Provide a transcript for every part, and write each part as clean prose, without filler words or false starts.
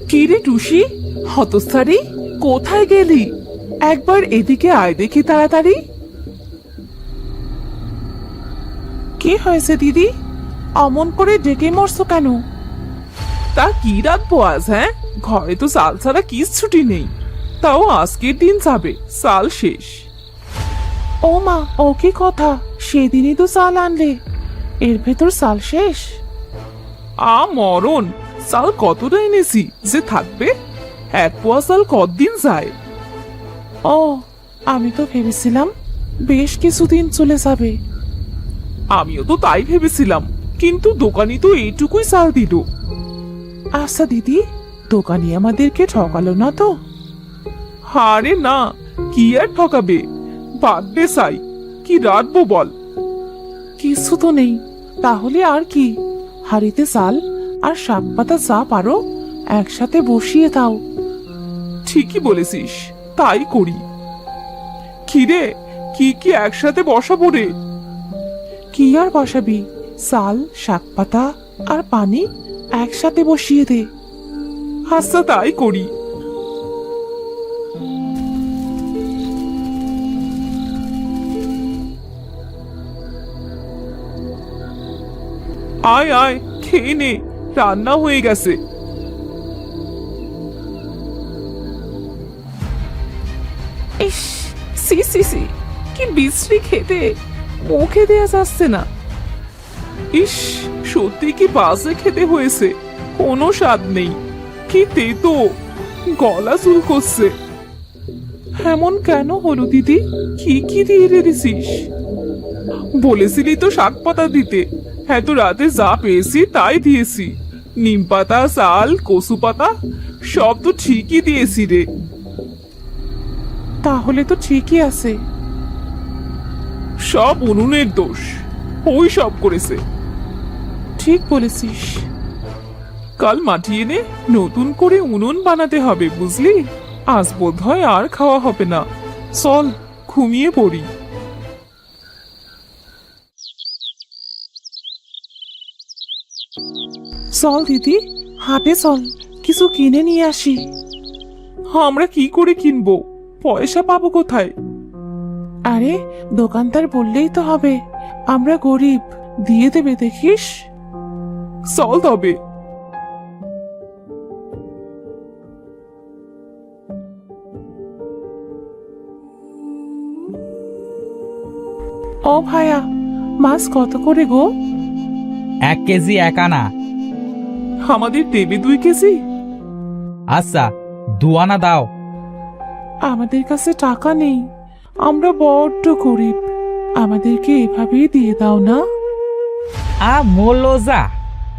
কি রে টুসি, হতস্থারি, কোথায় গেলি? একবার এদিকে আয় দেখি তাড়াতাড়ি। কি হয়েছে দিদি, অমন করে ডেকে মরছো কেন? তা কি রাখবো আজ? হ্যাঁ, ঘরে তো চাল ছাড়া কিচ্ছুটি নেই। তাও আজকের দিন যাবে, চাল শেষ। ও মা, ও কি কথা, সেদিনই তো চাল আনলে, এর ভেতর চাল শেষ? মরণ, চাল কতটা এনেছি যে থাকবে? এক পোয়া চাল কতদিন যায়? ও, আমি তো ভেবেছিলাম বেশ কিছুদিন চলে যাবে। আমিও তো তাই ভেবেছিলাম, কিন্তু দোকানি তো এইটুকুই চাল দিল। আচ্ছা দিদি, দোকানি আমাদেরকে ঠকালো না তো? আরে না, কি আর ঠকাবে, বাদ দে সাই, কি রাখবো বল? কিছু তো নেই, তাহলে আর কি, হাড়িতে চাল আর শাক পাতা যা পারো একসাথে বসিয়ে দাও। ঠিকই বলেছিস, তাই করি। খিরে, কি কি একসাথে বসাবো রে? কি আর বসাবি, চাল, শাক পাতা আর পানি একসাথে বসিয়ে দে। আচ্ছা, তাই করি। আয় আয়, খেয়ে নে, রান্না হয়ে গেছে। ইস, সি সি সি, কি বিশ্রী খেতে, মুখে দেয়া যাচ্ছে না। ইস, সত্যি কি বাজে খেতে হয়েছে, কোনো স্বাদ নেই, কি তেতো, গলা চুলকোচ্ছে। এমন কেন হলো দিদি, কি কি দিয়ে দিছিস? বলেছিলি তো শাক পাতা দিতে, এত রাতে যা পেয়েছি তাই দিয়েছি। নিম পাতা, চাল, কচু পাতা সব তো ঠিকই দিয়েছি রে। তাহলে তো ঠিকই আছে। সব উনুনের দোষ, ওই সব করেছে। ঠিক বলেছিস, কাল মাটি এনে নতুন করে উনুন বানাতে হবে, বুঝলি? আজ বোধ হয় আর খাওয়া হবে না, চল ঘুমিয়ে পড়ি। চল দিদি, হাটে চল, কিছু কিনে নিয়ে আসি। আমরা কি করে কিনবো, পয়সা পাবো কোথায়? আরে, দোকানদার বললেই তো হবে, আমরা গরিব, দিয়ে দেবে দেখিস। চল তবে। ও ভাইয়া, মাছ কত করে গো? 1 কেজি 1 আনা। আমাদের দেবে 2 কেজি? আচ্ছা, 2 আনা দাও। আমাদের কাছে টাকা নেই, আমরা বড্ড গরিব, আমাদেরকে এভাবেই দিয়ে দাও না। মোলোজা,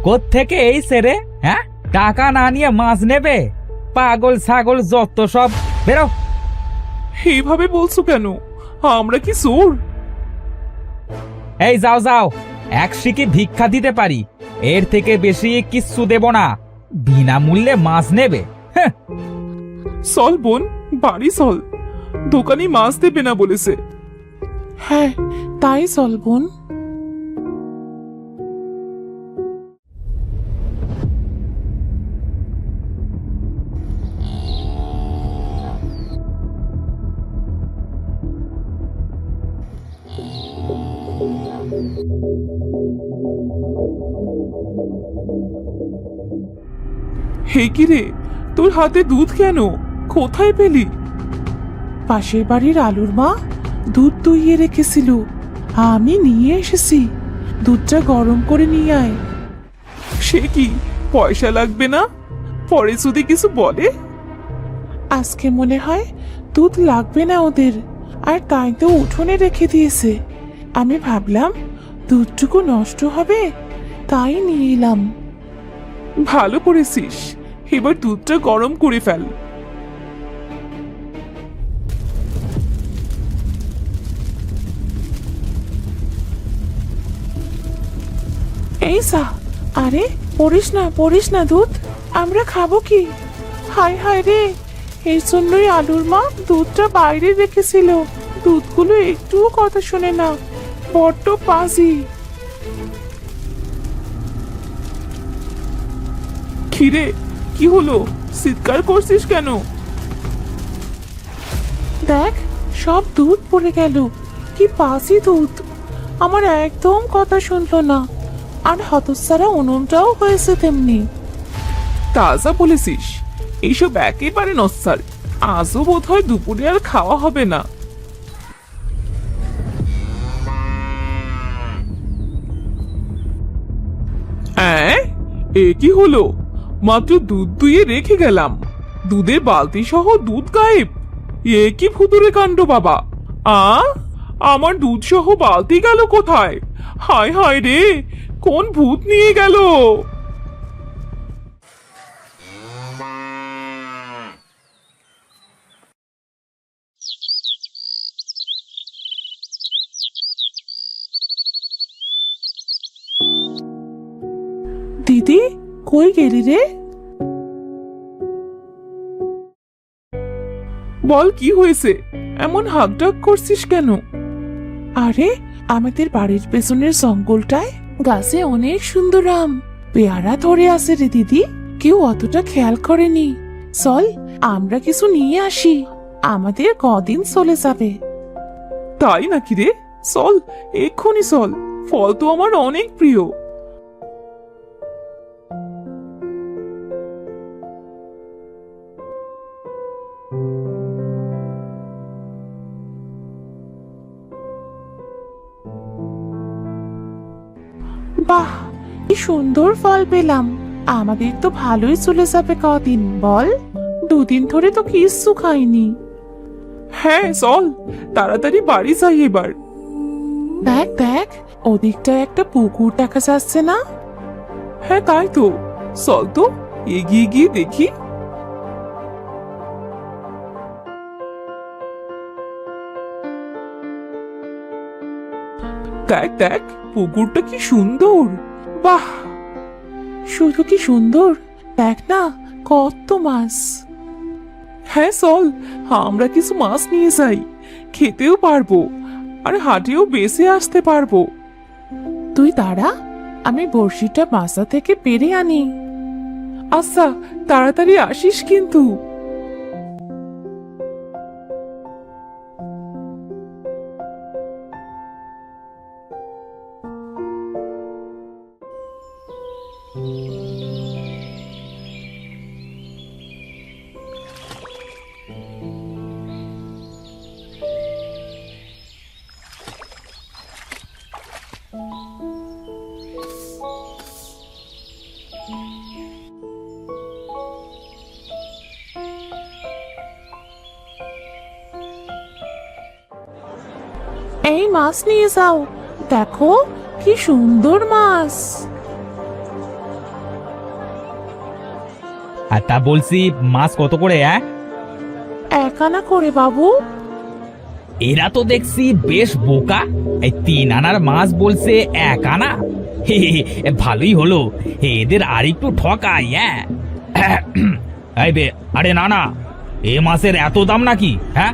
কোত্থেকে এই সেরে, হ্যাঁ? টাকা না নিয়ে মাছ নেবে? পাগল ছাগল যত সব, বেরো। এইভাবে বলছো কেন, আমরা কি চোর? এই যাও যাও, 1 সিকি ভিক্ষা দিতে পারি, এর থেকে বেশি কিচ্ছু দেব না। বিনামূল্যে মাছ নেবে? হ্যাঁ। চল বোন, বাড়ি চল, দোকানি মাছ দেবে না বলেছে। হ্যাঁ, তাই চল বোন। হে কি রে, তোর হাতে দুধ কেন, কোথায় পেলি? পাশের বাড়ির আলুর মা দুধ দুইয়ে রেখেছিল, আমি নিয়ে এসেছি, দুধটা গরম করে নিয়ে আয়। সে কি, পয়সা লাগবে না? পরে যদি কিছু বলে? আজকে মনে হয় দুধ লাগবে না ওদের, আর তাই তো উঠোনে রেখে দিয়েছে। আমি ভাবলাম দুধটুকু নষ্ট হবে, তাই নিয়ে এলাম। ভালো করেছিস, এবার দুধটা গরম করে ফেল। এই সা, আরে পড়িস না দুধ, আমরা খাবো কি? হায় হায় রে, এর জন্যই আলুর মা দুধটা বাইরে রেখেছিল, দুধগুলো একটুও কথা শোনে না, বড্ড পাজি। খিরে, কি হলো? চিৎকার করছিস কেন? দেখ, সব দুধ পড়ে গেল। কি বাসি দুধ! আমার একদম কথা শুনলো না। আর হতচ্ছাড়া উনুনটাও হয়েছে তেমনি। তাজা বলেছিস। এইসব একেবারে নস্যার। আজও বোধ হয় দুপুরে আর খাওয়া হবে না। এ কি হলো? মাত্র দুধ দুইয়ে রেখে গেলাম, দুধের বালতি সহ দুধ গায়েব। এ কি ভুতুরে কাণ্ড বাবা! আমার দুধ সহ বালতি গেল কোথায়? হায় হায় রে, কোন ভূত নিয়ে গেল? দিদি, কই গেলি রে? বল, কি হয়েছে? এমন হাঁকডাক করছিস কেন? আরে, আমাদের বাড়ির পেছনের জঙ্গলটায় গাছে অনেক সুন্দর আম, পেয়ারা ধরে আছে রে দিদি। কেউ অতটা খেয়াল করেনি। চল, আমরা কিছু নিয়ে আসি, আমাদের কদিন চলে যাবে। তাই নাকি রে? চল, এক্ষুনি চল। ফল তো আমার অনেক প্রিয়। বাহ, কি সুন্দর ফল পেলাম। আমাদের তো ভালোই চলে যাবে কদিন, বল? দুদিন ধরে তো কিচ্ছু খাইনি। হ্যাঁ, চল তাড়াতাড়ি বাড়ি যাই এবার। দেখ দেখ, ওদিকটা একটা পুকুর দেখা যাচ্ছে না? হ্যাঁ, তাই তো। চল তো এগিয়ে গিয়ে দেখি। দেখ দেখ, পুকুরটা কি সুন্দর! বাহ, শুধু কি সুন্দর, দেখ না কত মাছ। হ্যাঁ চল, আমরা কিছু মাছ নিয়ে যাই, খেতেও পারবো আর হাটেও বেঁচে আসতে পারবো। তুই দাঁড়া, আমি বড়শিটা মাছা থেকে পেরে আনি। আচ্ছা, তাড়াতাড়ি আসিস কিন্তু। এই মাছ নিয়ে যাও, দেখো কি সুন্দর মাছ। আর তা বলছি, মাছ কত করে? 1 আনা করে বাবু। এরা তো দেখছি বেশ বোকা। এই 3 আনার মাছ বলছে 1 আনা। ভালোই হলো, এদের আর একটু ঠকাই। এই বে, আরে না না, এ মাছের এত দাম নাকি? হ্যাঁ,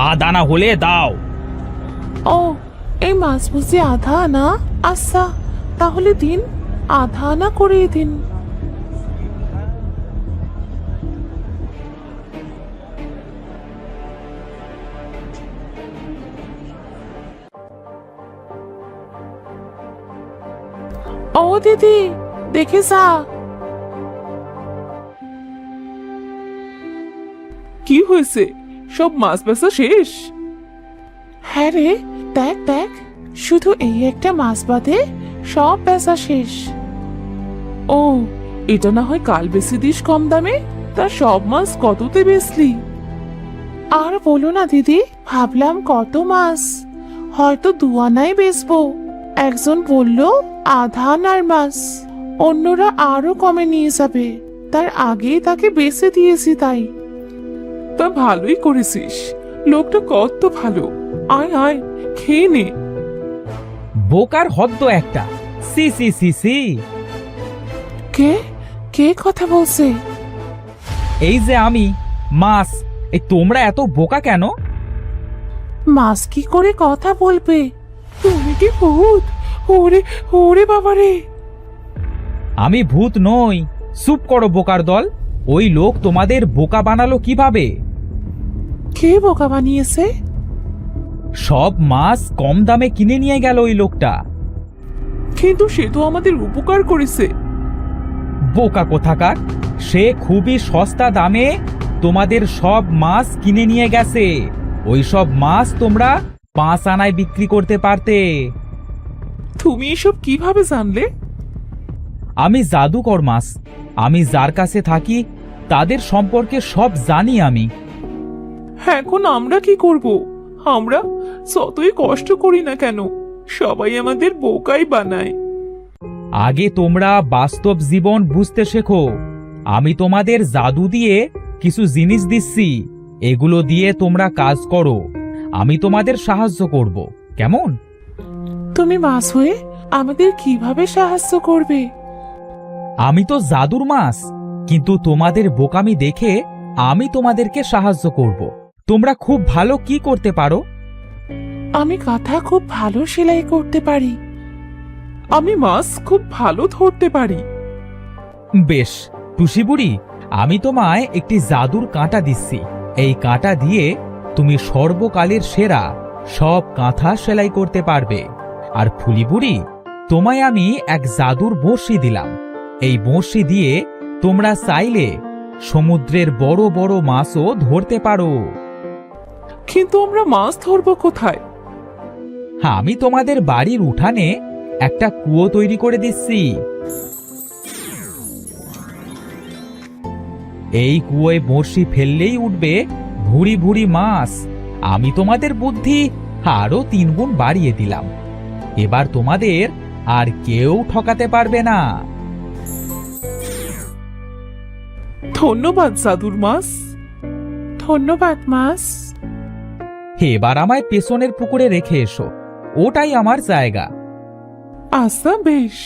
আধ আনা হলে দাও। ও, এই মাছ বুঝি আধা আনা? আচ্ছা, তাহলে দিন, আধা আনা করে দিন। ও দিদি, দেখে যা। কি হয়েছে? সব মাছ বেচা শেষ? হ্যাঁ রে, দেখ দেখ, শুধু এই একটা মাছ বাদে সব বেচা শেষ। ও, এটা না হয় কাল বেশি দিস কম দামে? তা সব মাছ কততে বেচলি? আর বলো না দিদি, ভাবলাম কত মাছ, হয়তো 2 আনাই বেচবো। একজন বলল আধা আনার মাছ, অন্যরা আরো কমে নিয়ে যাবে, তার আগেই তাকে বেচে দিয়েছি। তাই তা ভালোই করেছিস, লোকটা কত ভালো। আয় আয়, খেয়ে নে। বোকার হদ্দ একটা। সি সি সি সি। কে কে কথা বলছে? এই যে আমি। মাছ, এই তোমরা এত বোকা কেন? মাছ কি করে কথা বলবে? তুমি কি ভূত? ওরে ওরে বাবারে! আমি ভূত নই। চুপ করো বোকার দল। ওই লোক তোমাদের বোকা বানালো কিভাবে? কে বোকা বানিয়েছে? সব মাছ কম দামে কিনে নিয়ে গেল ওই লোকটা। কিন্তু সে তো আমাদের উপকার করেছে। বোকা কোথাকার! সে খুবই সস্তা দামে তোমাদের সব মাছ কিনে নিয়ে গেছে। ওই সব মাছ তোমরা 5 আনায় বিক্রি করতে পারতে। তুমি এসব কিভাবে জানলে? আমি জাদুকর মাছ। আমি যার কাছে থাকি তাদের সম্পর্কে সব জানি আমি। এখন আমরা কি করব? আমরা যতই কষ্ট করি না কেন, সবাই আমাদের বোকাই বানায়। আগে তোমরা বাস্তব জীবন বুঝতে শেখো। আমি তোমাদের জাদু দিয়ে কিছু জিনিস দিচ্ছি, এগুলো দিয়ে তোমরা কাজ করো। আমি তোমাদের সাহায্য করব, কেমন? তুমি মাছ হয়ে আমাদের কিভাবে সাহায্য করবে? আমি তো জাদুর মাছ, কিন্তু তোমাদের বোকামি দেখে আমি তোমাদেরকে সাহায্য করব। তোমরা খুব ভালো কি করতে পারো? আমি কাঁথা খুব ভালো সেলাই করতে পারি। আমি মাছ খুব ভালো ধরতে পারি। বেশ টুসি বুড়ি, আমি তোমায় একটি জাদুর কাঁটা দিচ্ছি। এই কাঁটা দিয়ে তুমি সর্বকালের সেরা সব কাঁথা সেলাই করতে পারবে। আর ফুলি বুড়ি, তোমায় আমি এক জাদুর বড়শি দিলাম। এই বড়শি দিয়ে তোমরা চাইলে সমুদ্রের বড় বড় মাছও ধরতে পারো। কিন্তু আমরা মাছ ধরবো কোথায়? আমি তোমাদের বাড়ির উঠানে একটা কুয়ো তৈরি করে দিচ্ছি। এই কুয়োয় বড়শি ফেললেই উঠবে ভুরি ভুরি মাছ। আমি তোমাদের বুদ্ধি আরো 3 গুণ বাড়িয়ে দিলাম। এবার তোমাদের আর কেউ ঠকাতে পারবে না। ধন্যবাদ জাদুর মাছ। ধন্যবাদ মাছ। এবার আমায় পেছনের পুকুরে রেখে এসো, ওটাই আমার জায়গা। আচ্ছা বেশ।